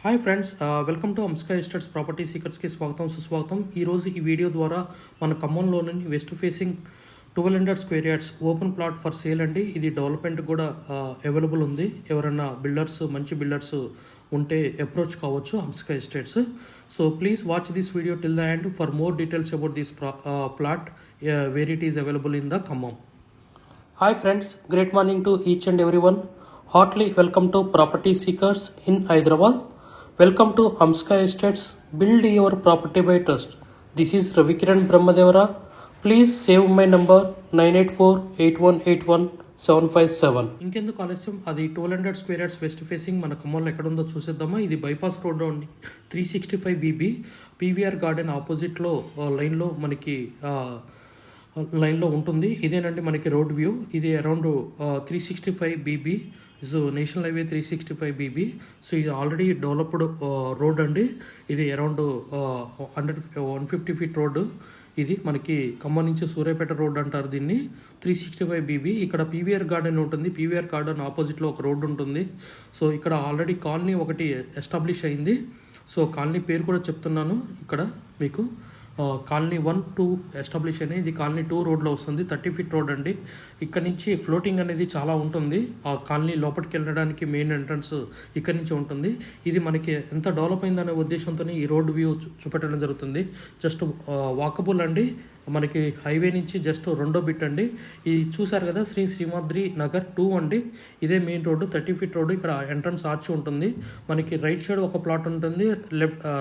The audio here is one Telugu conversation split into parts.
Hi friends, welcome to Amska estates property సీకర్స్కి స్వాగతం సుస్వాగతం. ఈరోజు ఈ వీడియో ద్వారా మన ఖమ్మంలోని west facing 1200 square yards open plot for sale అండి. ఇది డెవలప్మెంట్ కూడా అవైలబుల్ ఉంది. ఎవరైనా బిల్డర్స్ మంచి బిల్డర్స్ ఉంటే అప్రోచ్ కావచ్చు Amska estates. So please watch this video till the end for more details about this plot where it is available in the Khammam. Hi friends, great morning to each and every one. Heartily welcome to property seekers in Hyderabad. Welcome to Amska Estates. Build your property by trust. This is Ravikiran Brahmadevara. Please save my number 9848181757. ఇంకెందుకు ఆలస్యం, అది 1200 స్క్వేర్ యార్డ్స్ వెస్ట్ ఫేసింగ్ మన ఖమ్మంలో ఎక్కడ ఉందో చూసేద్దామా. ఇది బైపాస్ రోడ్ అండి, 365 BB పీవీఆర్ గార్డెన్ ఆపోజిట్లో లైన్లో ఉంటుంది. ఇదేనండి మనకి రోడ్ వ్యూ. ఇది around 365 BB. So national highway 365 BB. So ఇది ఆల్రెడీ డెవలప్డ్ రోడ్ అండి. ఇది అరౌండ్ 150 ఫీట్ రోడ్డు. ఇది మనకి ఖమ్మం నుంచి సూర్యాపేట రోడ్ అంటారు దీన్ని. 365 BB. ఇక్కడ పీవీఆర్ గార్డెన్ ఉంటుంది. పీవీఆర్ గార్డెన్ ఆపోజిట్లో ఒక రోడ్ ఉంటుంది. సో ఇక్కడ ఆల్రెడీ కాలనీ ఒకటి ఎస్టాబ్లిష్ అయింది. సో కాలనీ పేరు కూడా చెప్తున్నాను ఇక్కడ మీకు. కాలనీ 1, 2 ఎస్టాబ్లిష్ అయినాయి. ఇది కాలనీ 2 రోడ్లో వస్తుంది. 30 ఫీట్ రోడ్ అండి. ఇక్కడ నుంచి ఫ్లోటింగ్ అనేది చాలా ఉంటుంది. ఆ కాలనీ లోపలికి వెళ్ళడానికి మెయిన్ ఎంట్రన్స్ ఇక్కడ నుంచి ఉంటుంది. ఇది మనకి ఎంత డెవలప్ అయిందనే ఉద్దేశంతో ఈ రోడ్ వ్యూ చూపెట్టడం జరుగుతుంది. జస్ట్ వాకబుల్ అండి. మనకి హైవే నుంచి జస్ట్ రెండో బిట్ అండి. ఇది చూసారు కదా, శ్రీమాద్రి నగర్ 2 అండి. ఇదే మెయిన్ రోడ్డు, 30 ఫీట్ రోడ్డు. ఇక్కడ ఎంట్రన్స్ ఆర్చ్ ఉంటుంది. మనకి రైట్ సైడ్ ఒక ప్లాట్ ఉంటుంది,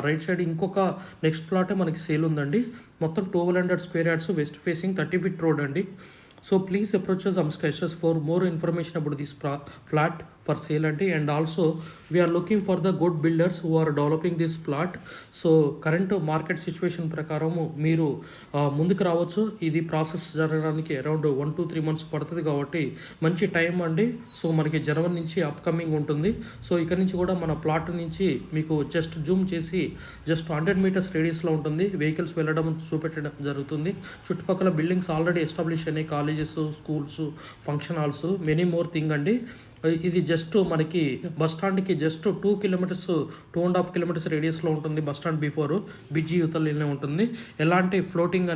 రైట్ సైడ్ ఇంకొక నెక్స్ట్ ప్లాటే మనకి సేల్ ఉందండి. మొత్తం 1200 square yards west facing 30 feet road అండి. So please approach us Amska Estates for more information about this flat for sale and also we are looking for the good builders who are developing this plot. So current market situation ప్రకారము మీరు ముందుకు రావచ్చు. ఇది ప్రాసెస్ జరగడానికి అరౌండ్ 1 to 3 months పడుతుంది కాబట్టి మంచి టైం అండి. సో మనకి జనవరి నుంచి అప్కమింగ్ ఉంటుంది. సో ఇక్కడ నుంచి కూడా మన ప్లాట్ నుంచి మీకు జస్ట్ జూమ్ చేసి జస్ట్ 100 మీటర్స్ రేడియస్లో ఉంటుంది. వెహికల్స్ వెళ్ళడం చూపెట్టడం జరుగుతుంది. చుట్టుపక్కల బిల్డింగ్స్ ఆల్రెడీ ఎస్టాబ్లిష్ అయినాయి, colleges, schools, function halls, many more thing అండి. ఇది జస్ట్ మనకి బస్ స్టాండ్కి జస్ట్ 2 కిలోమీటర్స్ 2.5 కిలోమీటర్స్ రేడియస్లో ఉంటుంది. బస్ స్టాండ్ బిఫోర్ బిజీ యువతలనే ఉంటుంది. ఎలాంటి ఫ్లడ్డింగ్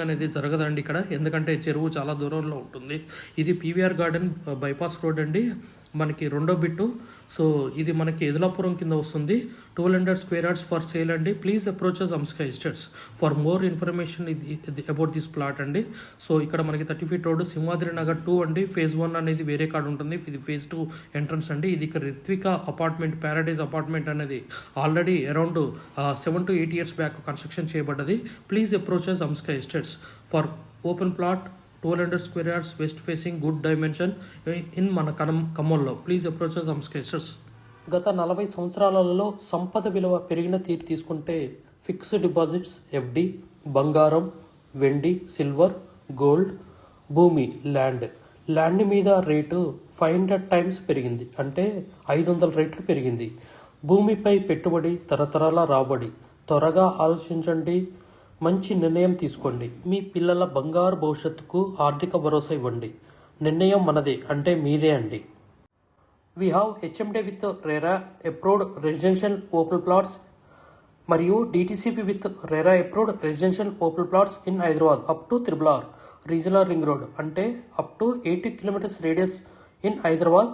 అనేది జరగదండి ఇక్కడ, ఎందుకంటే చెరువు చాలా దూరంలో ఉంటుంది. ఇది పీవీఆర్ గార్డెన్ బైపాస్ రోడ్ అండి, మనకి రెండో బిట్టు. సో ఇది మనకి ఎదులాపురం కింద వస్తుంది. 1200 స్క్వేర్ యార్డ్స్ ఫర్ సేల్ అండి. Please approaches Amska estates for more information about this plot అండి. సో ఇక్కడ మనకి 30 ఫీట్ రోడ్, సింహాద్రి నగర్ 2 అండి. ఫేజ్ 1 అనేది వేరే కార్డు ఉంటుంది. ఇది ఫేజ్ 2 ఎంట్రన్స్ అండి. ఇది ఇక్కడ రిత్విక అపార్ట్మెంట్, ప్యారడైజ్ అపార్ట్మెంట్ అనేది already around 7 to 8 years back construction చేయబడ్డది. Please approaches Amska estates for open plot 1200 square yards west facing good dimension in మన ఖమ్మంలో. Please approaches Amska estates. గత 40 సంవత్సరాలలో సంపద విలువ పెరిగిన తీరు తీసుకుంటే ఫిక్స్డ్ డిపాజిట్స్, FD, బంగారం, వెండి, సిల్వర్, గోల్డ్, భూమి, ల్యాండ్ మీద రేటు 500 టైమ్స్ పెరిగింది, అంటే 500 రెట్లు పెరిగింది. భూమిపై పెట్టుబడి తరతరాల రాబడి. త్వరగా ఆలోచించండి, మంచి నిర్ణయం తీసుకోండి. మీ పిల్లల బంగారు భవిష్యత్తుకు ఆర్థిక భరోసా ఇవ్వండి. నిర్ణయం మనదే, అంటే మీదే అండి. We have HMD with RERA approved residential open plots మరియు DTCP with RERA approved residential open plots in Hyderabad up to RRR regional ring road, అంటే up to 80 kilometers radius in Hyderabad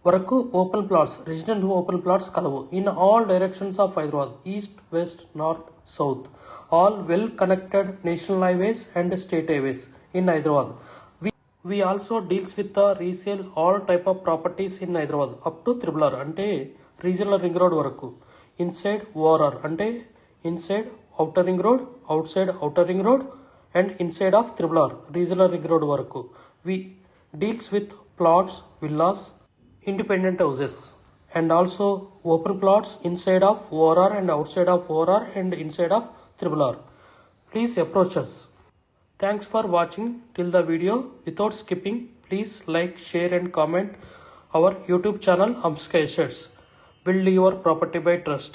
వరకు open plots, resident open plots కలవు. In all directions of Hyderabad, east, west, north, south, all well connected national highways and state highways in Hyderabad. We also deals with the resale all type of properties in Hyderabad up to RRR, అంటే రీజనల్ రింగ్ రోడ్ వరకు. ఇన్సైడ్ ORR, అంటే inside outer ring road, out side outer ring road and inside of RRR regional ring road వరకు. We deals with plots, villas, independent houses and also open plots inside of ORR and outside of ORR and inside of RRR. Please approach us. Thanks for watching till the video. Without skipping, please like, share and comment our YouTube channel Amska Estates. Build your property by trust.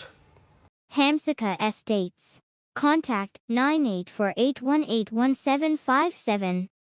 Hamsika Estates. Contact 9848181757.